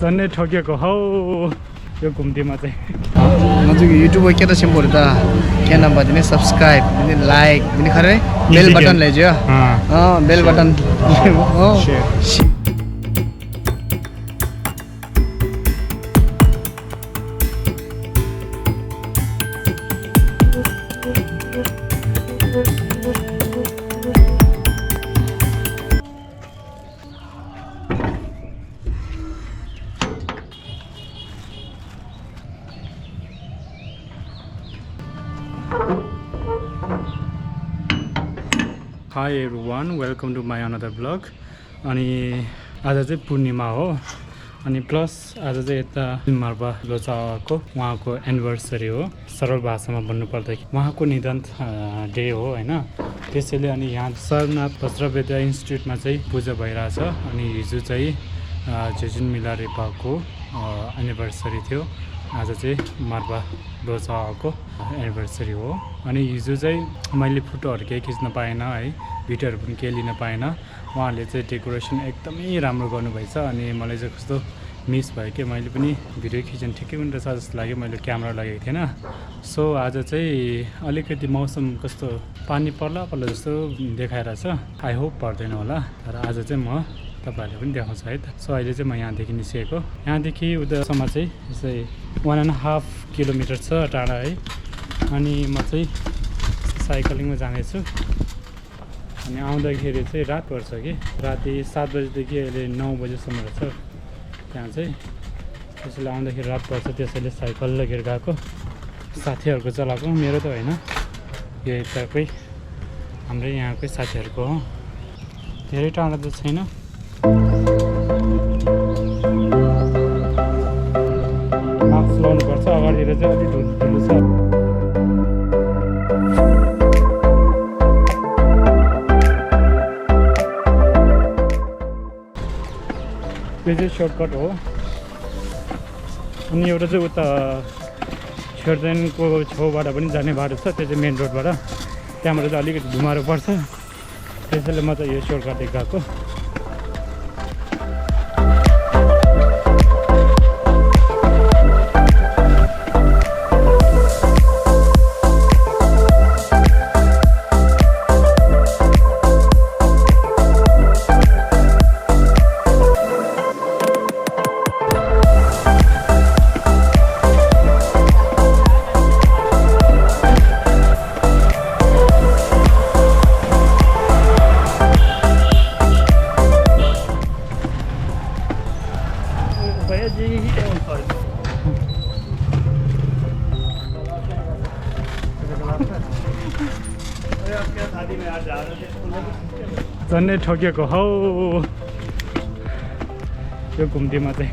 झन्डै ठोकेको हौ यो घुम्तीमा चाहिँ हजुर युट्युबमा के त सिम्बल त के नाम भदिने सब्स्क्राइब अनि लाइक पनि खरे बेल button ल्याइज्यो bell button Hi everyone, welcome to my another vlog. अनि आज चाहिँ पूर्णिमा हो अनि प्लस आज चाहिँ यता मार्पा लोचावाको उहाँको एनिभर्सरी हो। सरल भाषामा भन्नुपर्दाखेरि उहाँको निधन डे हो हैन। त्यसैले अनि यहाँ सरनाथ वज्र विद्या इन्स्टिट्युटमा चाहिँ पूजा भइरहेछ अनि हिजो चाहिँ जेजुन मिलारेपाको एनिभर्सरी थियो। आज चाहिँ मार्पा लोचावाको एनिभर्सरी हो अनि हिजो चाहिँ मैले फोटोहरू केही खिच्न पाएन है, भिडियोहरू पनि केही लिन पाएन। उहाँहरूले चाहिँ डेकोरेसन एकदमै राम्रो गर्नुभएछ अनि मलाई चाहिँ कस्तो मिस भयो कि मैले पनि भिडियो खिच्न ठिकै पनि रहेछ जस्तो लाग्यो। मैले क्यामेरा लगेको थिएन। सो आज चाहिँ अलिकति मौसम कस्तो पानी पर्ला जस्तो देखाइरहेछ। आई होप पर्दैन होला, तर आज चाहिँ म तपाईहरुले पनि देखाउँछु है त। सो अहिले चाहिँ म यहाँदेखि निस्केको, यहाँदेखि उतासम्म चाहिँ यसै 1.5 किलोमिटर छ टाढा है। अनि म चाहिँ साइक्लिङमा जानेछु अनि आउँदाखेरि चाहिँ रात पर्छ कि राति 7 बजेदेखि अहिले 9 बजेसम्म रहेछ त्यहाँ चाहिँ। त्यसैले आउँदाखेरि रात पर्छ, त्यसैले साइकल लगेर गएको, साथीहरूको चलाएको, मेरो त होइन, यो यताकै हाम्रै यहाँकै साथीहरूको हो। धेरै टाढा त छैन। मास्क लाउनुपर्छ, अगाडितिर चाहिँ अलिक धुलो छ। यो चाहिँ सर्टकट हो अनि एउटा चाहिँ उता छेर्देनको छेउबाट पनि जाने बाटो छ, त्यो चाहिँ मेन रोडबाट। त्यहाँबाट चाहिँ अलिकति घुमारो पर्छ, त्यसैले म चाहिँ यो सर्टकट गएको। झन्डै ठोकेको हौ यो घुम्तीमा चाहिँ।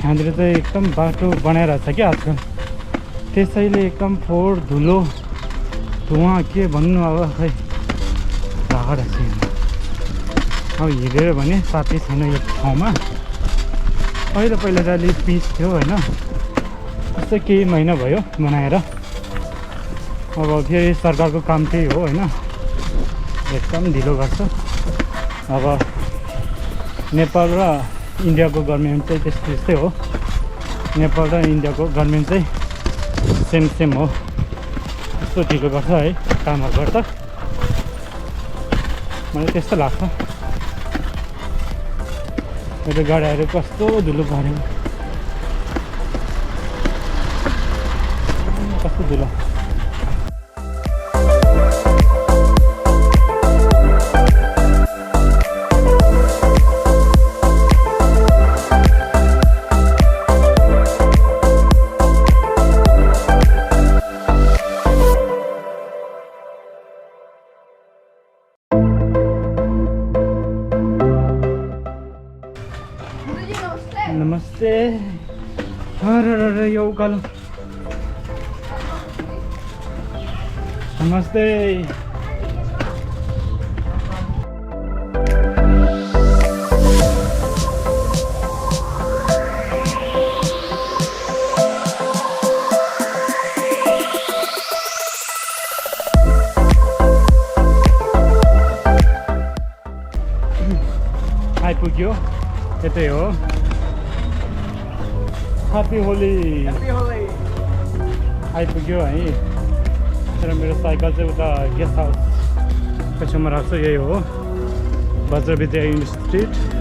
यहाँनिर चाहिँ एकदम बाटो बनाइरहेछ कि आजकल, त्यसैले एकदम फोहोर धुलो धुवा के भन्नु अब खै ढाड छ। अब हिँडेर भने साथी छैन यो ठाउँमा। पहिला चाहिँ अलिक पिस थियो होइन, त्यस्तै केही महिना भयो बनाएर। अब फेरि सरकारको काम त्यही हो होइन, एकदम ढिलो गर्छ। अब नेपाल र इन्डियाको गभर्मेन्ट चाहिँ त्यस्तै हो। नेपाल र इन्डियाको गभर्मेन्ट चाहिँ सेम हो, त्यस्तो ढिलो गर्छ है कामहरू गर्दा, मलाई त्यस्तो लाग्छ। यो गाडीहरू कस्तो धुलो पऱ्यो, कस्तो धुलो। नमस्ते। यो उकालो नमस्ते। आइपुग्यो यतै हो ह्यापी होली आइपुग्यो है तर मेरो साइकल चाहिँ उता गेस्ट हाउस छेउमा राख्छु यही हो वज्र विद्या इन्स्टिट्युट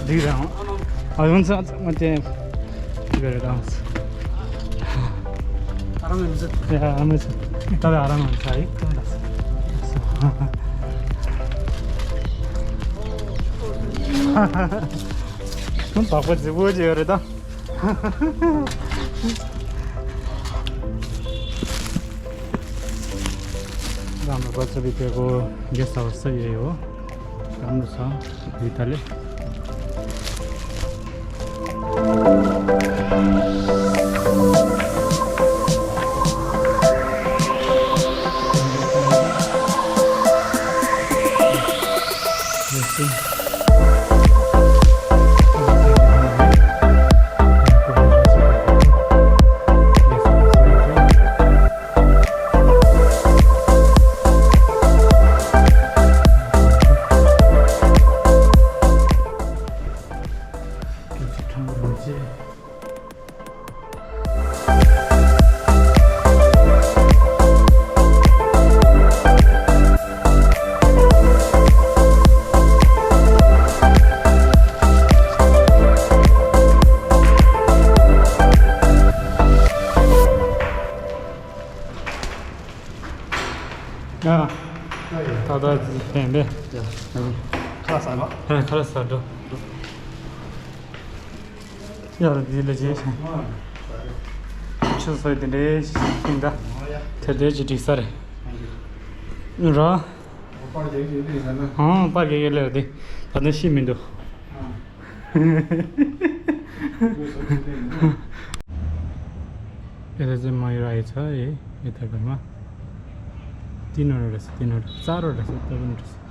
दिइरहँ हजुर हुन्छ म त्यहाँ गरेर आउँछु आरामै हुन्छ आरामै छ तपाईँ आराम हुन्छ है भएपछि बुझ्यो अरे त राम्रो वज्र विद्याको गेस्ट हाउस चाहिँ यही हो राम्रो छ भित्रले 네. 칼라사바? 네, 칼라사도. 야, 딜레지. 추서에 되네. 인다. 대대지 디사레. 라. पार्क गेले होते अझै सिमिन्दो यता चाहिँ मयूर आएछ है यता घरमा तीनवटा रहेछ चारवटा छ यता पनि रहेछ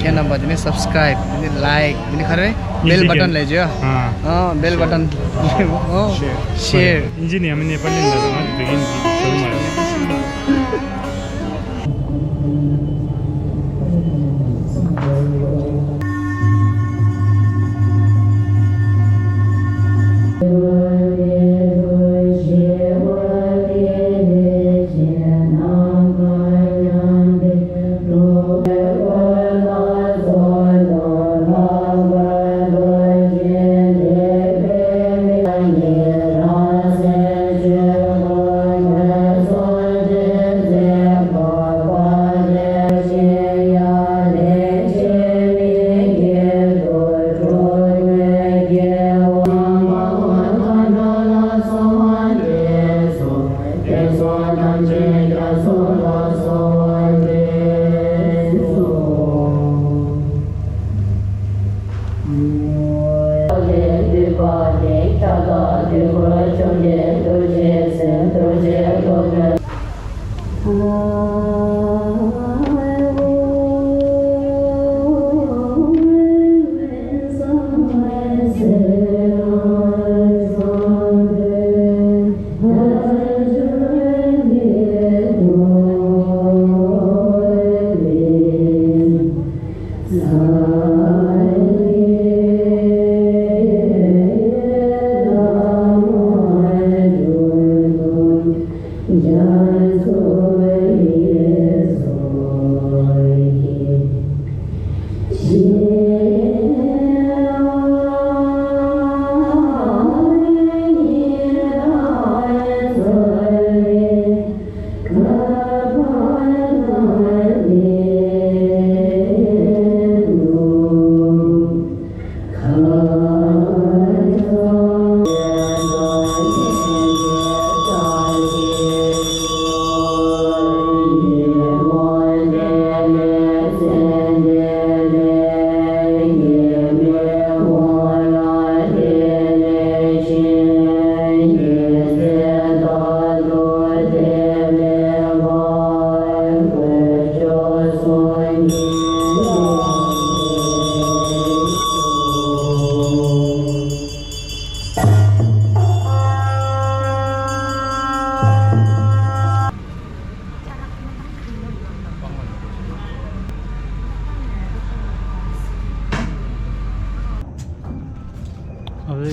क्या नाम भदिने सब्स्क्राइब अनि लाइक अनि खरे बेल बटन लेज्यो बेल बटन शेयर इन्जिन हामी नेपाली भन्दा begin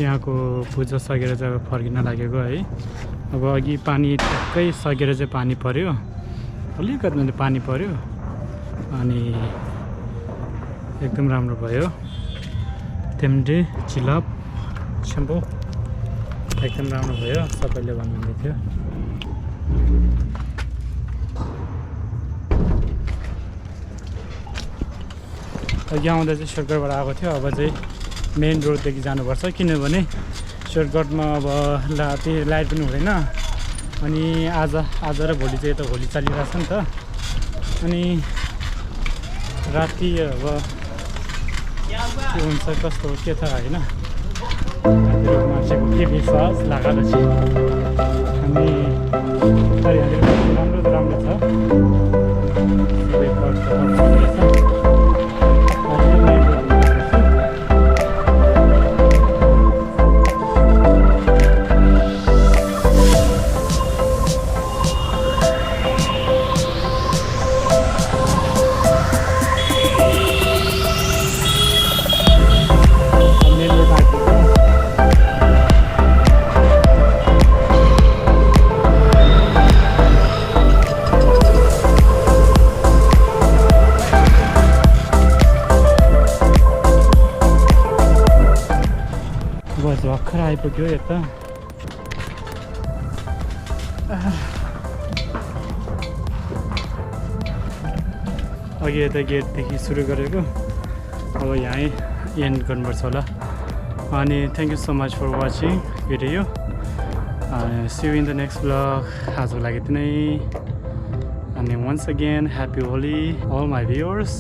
यहाँको पूजा सकेर चाहिँ अब फर्किन लागेको है। अब अघि पानी टक्कै सकेर चाहिँ पानी पर्यो, अलिकति मात्रै पानी पर्यो अनि एकदम राम्रो भयो। तेम्डे चिलाप छ्याम्पो एकदम राम्रो भयो, सबैले भन्नुहुँदै थियो। अघि आउँदा चाहिँ सर्टकटबाट आएको थियो, अब चाहिँ मेन रोडदेखि जानुपर्छ किनभने सर्टकटमा अब राति लाइट पनि हुँदैन अनि आज र भोलि चाहिँ यता होली चलिरहेछ नि त अनि राति अब के हुन्छ कस्तो के थाहा होइन, मान्छेको के विश्वास लगाएर चाहिँ अनि राम्रो त राम्रो छ। भर्खर आइपुग्यो यता। अघि यता गेटदेखि सुरु गरेको, अब यहीँ एन्ड गर्नुपर्छ होला। अनि thank you so much for watching video. See you in the next blog. आजको लागि यति नै। अनि once again happy Holi all my viewers.